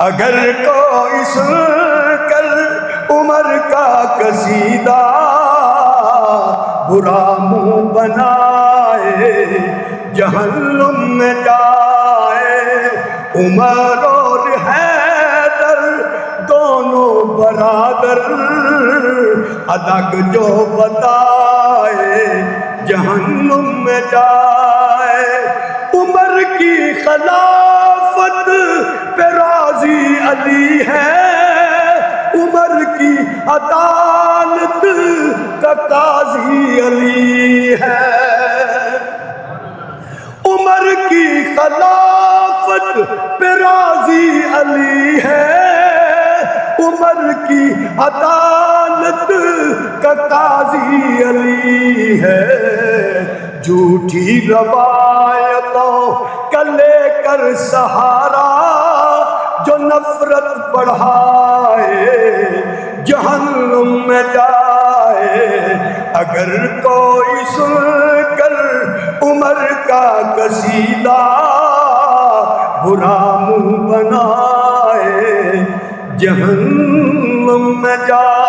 اگر کوئی سن کر عمر کا قصیدہ برا منہ بنائے جہنم میں جائے، عمر اور حیدر دونوں برادر ادب جو بتائے جہنم میں جائے، عمر کی خلافت پہ راضی علی ہے، عمر کی عدالت کا قاضی علی ہے، عمر کی خلافت پہ راضی علی ہے، عمر کی عدالت کا قاضی علی ہے، جھوٹی روایتوں کا لے کر سہارا جو نفرت بڑھائے جہنم میں جائے، اگر کوئی سن کر عمر کا قصیدہ برا منہ بنائے جہنم میں جائے۔